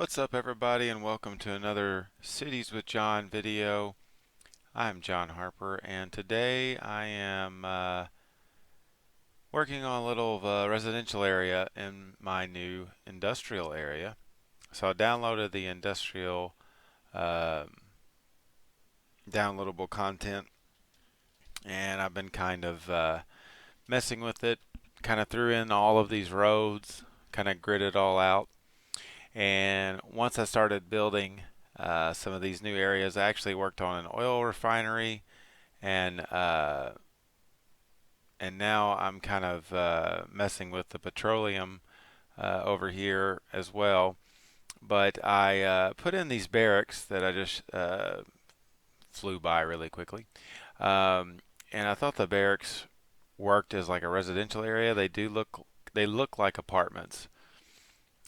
What's up, everybody, and welcome to another Cities with John video. I'm John Harper, and today I am working on a little of a residential area in my new industrial area. So I downloaded the industrial uh, downloadable content, and I've been kind of messing with it. Kind of threw in all of these roads, kind of grid it all out. And once I started building some of these new areas, I actually worked on an oil refinery, and uh, and now I'm kind of messing with the petroleum over here as well. But I put in these barracks that I just flew by really quickly, um, and I thought the barracks worked as like a residential area. They look like apartments,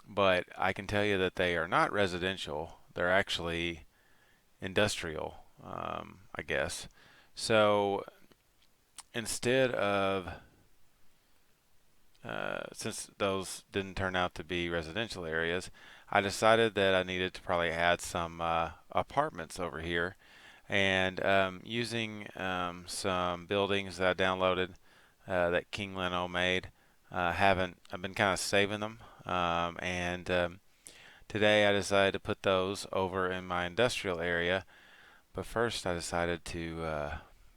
but I can tell you that they are not residential. They're actually industrial, I guess. So instead of, since those didn't turn out to be residential areas, I decided that I needed to probably add some apartments over here. And using some buildings that I downloaded that King Leno made, haven't I've been kind of saving them, and today I decided to put those over in my industrial area. But first I decided to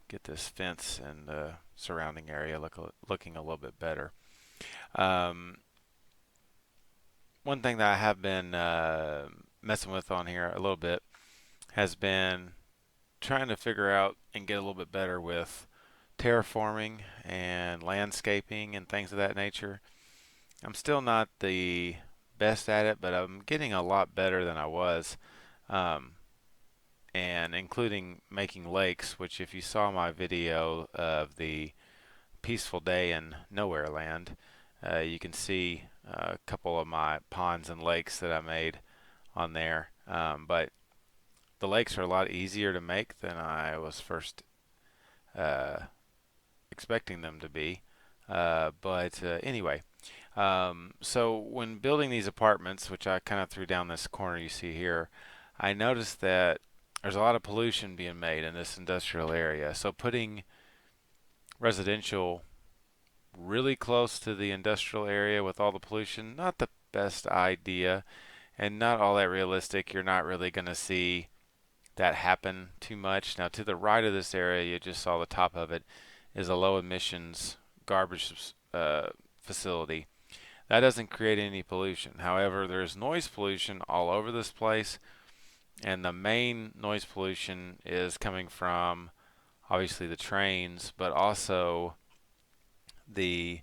get this fence and the surrounding area looking a little bit better. Um, One thing that I have been messing with on here a little bit has been trying to figure out and get a little bit better with terraforming and landscaping and things of that nature. I'm still not the best at it, but I'm getting a lot better than I was. Um, and including making lakes, which if you saw my video of the peaceful day in Nowhere Land, you can see a couple of my ponds and lakes that I made on there. But the lakes are a lot easier to make than I was first uh, expecting them to be. But anyway, so when building these apartments, which I kind of threw down this corner you see here, I noticed that there's a lot of pollution being made in this industrial area. So putting residential really close to the industrial area with all the pollution, not the best idea and not all that realistic. You're not really going to see that happen too much. Now, to the right of this area, you just saw the top of it, is a low emissions garbage facility. That doesn't create any pollution. However, there's noise pollution all over this place, and the main noise pollution is coming from obviously the trains, but also the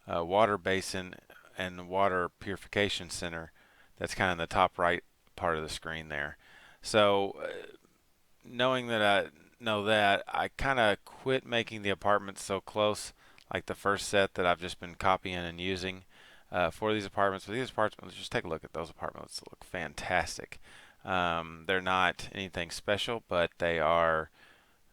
water basin and water purification center that's kind of in the top right part of the screen there. So, knowing that I know that, I kind of quit making the apartments so close, like the first set that I've just been copying and using for these apartments. But these apartments, just take a look at those apartments. They look fantastic. They're not anything special, but they are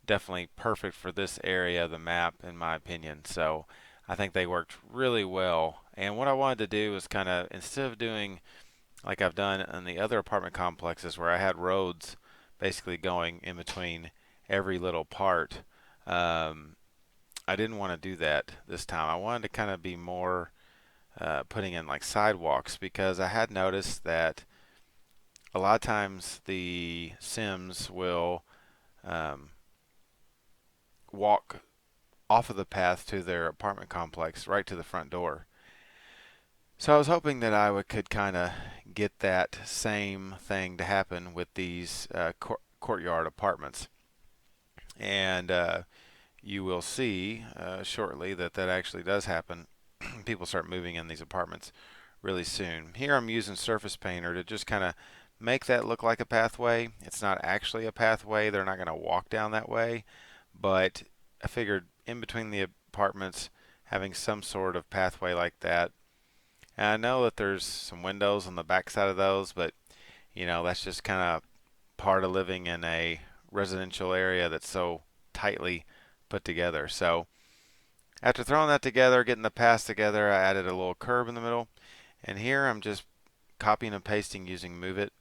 definitely perfect for this area of the map, in my opinion. So I think they worked really well. And what I wanted to do was kind of, instead of doing like I've done in the other apartment complexes where I had roads basically going in between every little part, um, I didn't want to do that this time. I wanted to kind of be more putting in like sidewalks, because I had noticed that a lot of times the Sims will um, walk off of the path to their apartment complex right to the front door. So I was hoping that could kind of get that same thing to happen with these courtyard apartments. And you will see shortly that that actually does happen. People start moving in these apartments really soon. Here I'm using Surface Painter to just kind of make that look like a pathway. It's not actually a pathway. They're not going to walk down that way. But I figured in between the apartments, having some sort of pathway like that. And I know that there's some windows on the back side of those, but that's just kind of part of living in a residential area that's so tightly put together. So after throwing that together, getting the paths together, I added a little curb in the middle. And here I'm just copying and pasting using Move It.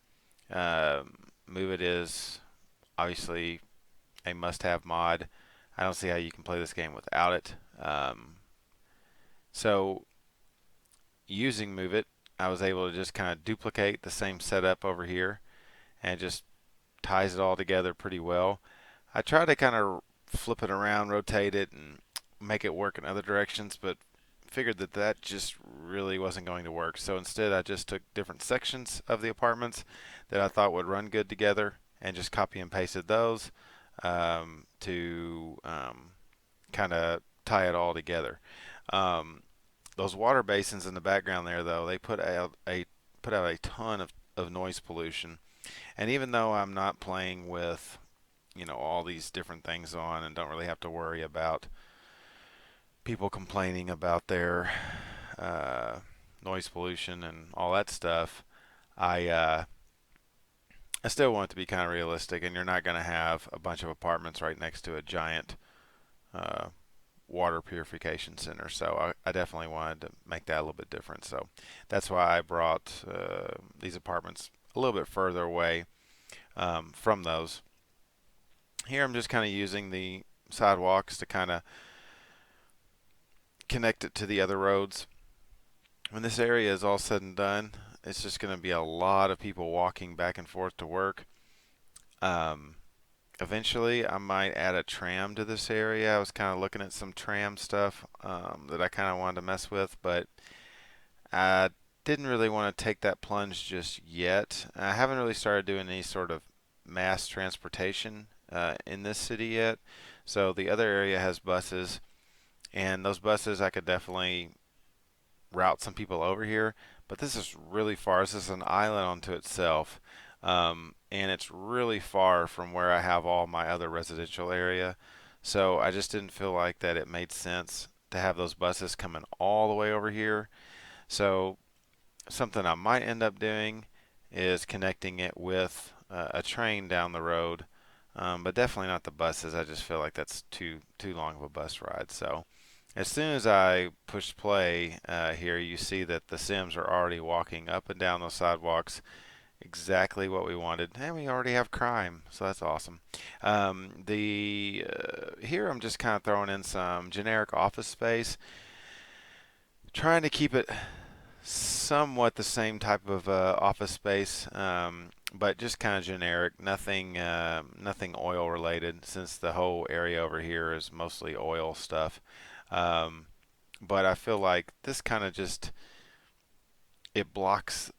Move It is obviously a must-have mod. I don't see how you can play this game without it. So using Move It, I was able to just kind of duplicate the same setup over here and just ties it all together pretty well. I try to kind of flip it around, rotate it, and make it work in other directions, but figured that that just really wasn't going to work. So instead, I just took different sections of the apartments that I thought would run good together and just copy and pasted those to kind of tie it all together. Um, those water basins in the background there, though, they put out a ton of noise pollution. And even though I'm not playing with all these different things on and don't really have to worry about people complaining about their uh, noise pollution and all that stuff, I I still want it to be kind of realistic, and you're not going to have a bunch of apartments right next to a giant uh, water purification center. So I definitely wanted to make that a little bit different. So that's why I brought these apartments a little bit further away from those. Here I'm just kind of using the sidewalks to kind of connect it to the other roads. When this area is all said and done, it's just going to be a lot of people walking back and forth to work. Um, Eventually, I might add a tram to this area. I was kind of looking at some tram stuff that I kind of wanted to mess with, but I didn't really want to take that plunge just yet. I haven't really started doing any sort of mass transportation in this city yet. So the other area has buses, and those buses I could definitely route some people over here. But this is really far. This is an island unto itself. And it's really far from where I have all my other residential area. So I just didn't feel like that it made sense to have those buses coming all the way over here. So something I might end up doing is connecting it with a train down the road, but definitely not the buses. I just feel like that's too long of a bus ride. So as soon as I push play here, you see that the Sims are already walking up and down those sidewalks, exactly what we wanted, and we already have crime, so that's awesome. The Here I'm just kind of throwing in some generic office space, trying to keep it somewhat the same type of office space, but just kind of generic. Nothing oil related, since the whole area over here is mostly oil stuff. Um, but I feel like this kind of just it blocks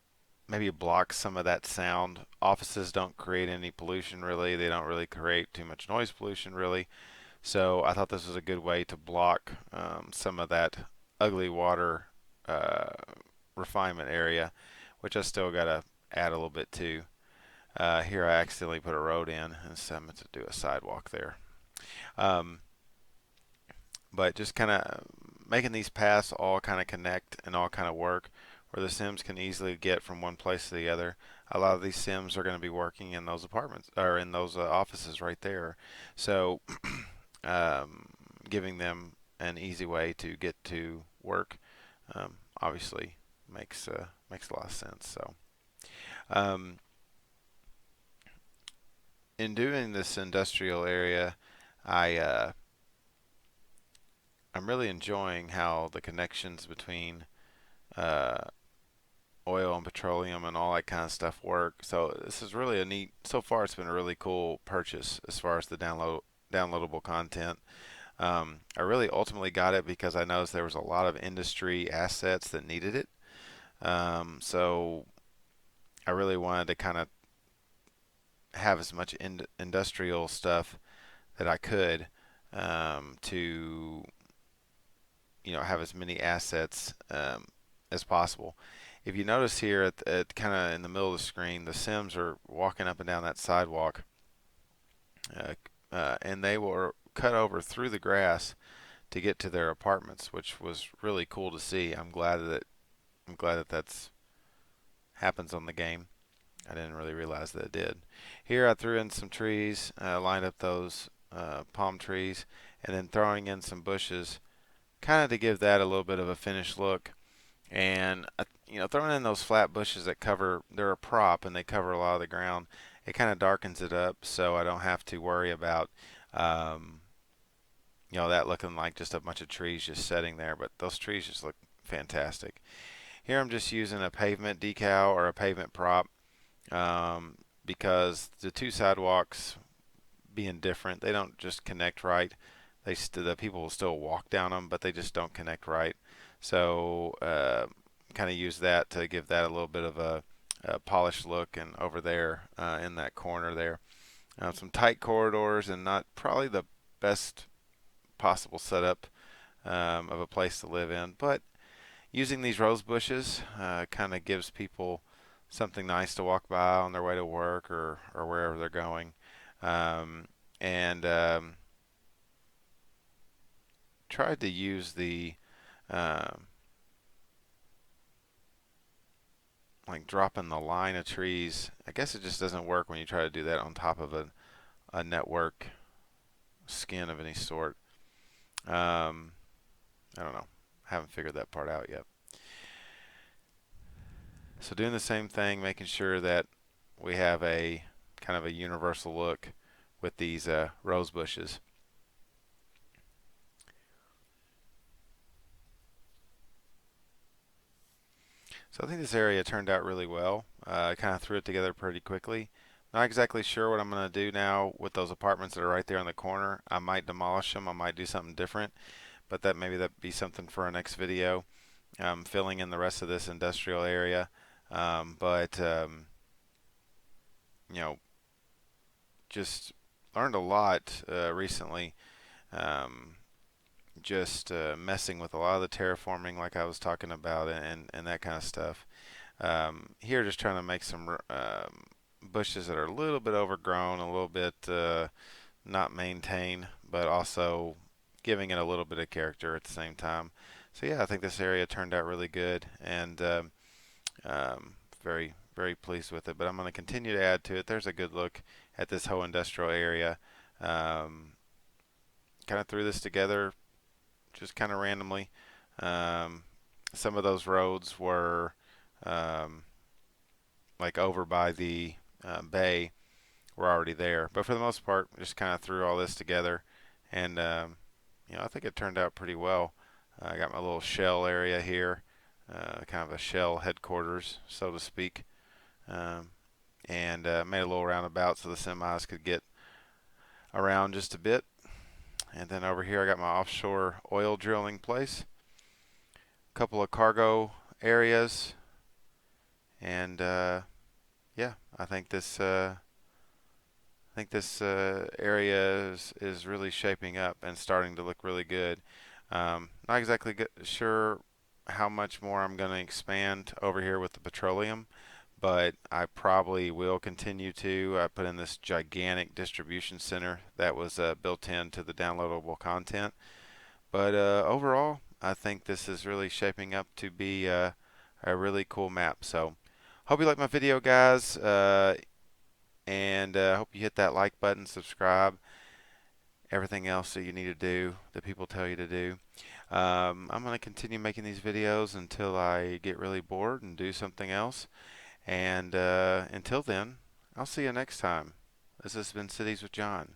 maybe it blocks some of that sound. Offices don't create any pollution really. They don't really create too much noise pollution really. So I thought this was a good way to block some of that ugly water uh, refinement area, which I still got to add a little bit to. Here I accidentally put a road in, and so I'm going to do a sidewalk there. Um, but just kind of making these paths all kind of connect and all kind of work, where the Sims can easily get from one place to the other. A lot of these Sims are going to be working in those apartments or in those offices right there, so um, giving them an easy way to get to work obviously makes a lot of sense. So um, in doing this industrial area, I I'm really enjoying how the connections between uh, oil and petroleum and all that kind of stuff work. So this is really a neat. So far, it's been a really cool purchase as far as the downloadable content. I really ultimately got it because I noticed there was a lot of industry assets that needed it. So I really wanted to kind of have as much industrial stuff that I could to have as many assets as possible. If you notice here at kind of in the middle of the screen, the Sims are walking up and down that sidewalk, uh, and they were cut over through the grass to get to their apartments, which was really cool to see. I'm glad that that's happens on the game. I didn't really realize that it did. Here I threw in some trees, lined up those palm trees, and then throwing in some bushes, kind of to give that a little bit of a finished look. And throwing in those flat bushes that cover, they're a prop and they cover a lot of the ground. It kind of darkens it up, so I don't have to worry about um, that looking like just a bunch of trees just sitting there. But those trees just look fantastic. Here I'm just using a pavement decal or a pavement prop, um, because the two sidewalks being different, they don't just connect right. The people will still walk down them, but they just don't connect right. So kind of use that to give that a little bit of a polished look. And over there in that corner there, some tight corridors and not probably the best possible setup of a place to live in, but using these rose bushes kind of gives people something nice to walk by on their way to work or wherever they're going. Um, and tried to use the um, like dropping the line of trees. I guess it just doesn't work when you try to do that on top of a network skin of any sort. Um, I don't know. Haven't figured that part out yet. So doing the same thing, making sure that we have a kind of a universal look with these rose bushes. So I think this area turned out really well. I kind of threw it together pretty quickly. Not exactly sure what I'm going to do now with those apartments that are right there in the corner. I might demolish them. I might do something different, but that be something for our next video. Filling in the rest of this industrial area, but you know, just learned a lot recently. Um, just messing with a lot of the terraforming, like I was talking about, and that kind of stuff. Here, just trying to make some bushes that are a little bit overgrown, a little bit not maintained, but also giving it a little bit of character at the same time. So yeah, I think this area turned out really good, and very very pleased with it. But I'm going to continue to add to it. There's a good look at this whole industrial area. Um, kind of threw this together just kind of randomly. Um, some of those roads were um, like over by the bay were already there, but for the most part, just kind of threw all this together, and I think it turned out pretty well. I got my little shell area here, kind of a shell headquarters, so to speak, um, and made a little roundabout so the semis could get around just a bit. And then over here, I got my offshore oil drilling place, a couple of cargo areas, and yeah, I think this area is really shaping up and starting to look really good. Not exactly sure how much more I'm going to expand over here with the petroleum, but I probably will continue to. I put in this gigantic distribution center that was built into the downloadable content. But overall, I think this is really shaping up to be a really cool map. So, hope you like my video, guys, and hope you hit that like button, subscribe, everything else that you need to do, that people tell you to do. I'm going to continue making these videos until I get really bored and do something else. And until then, I'll see you next time. This has been Cities with John.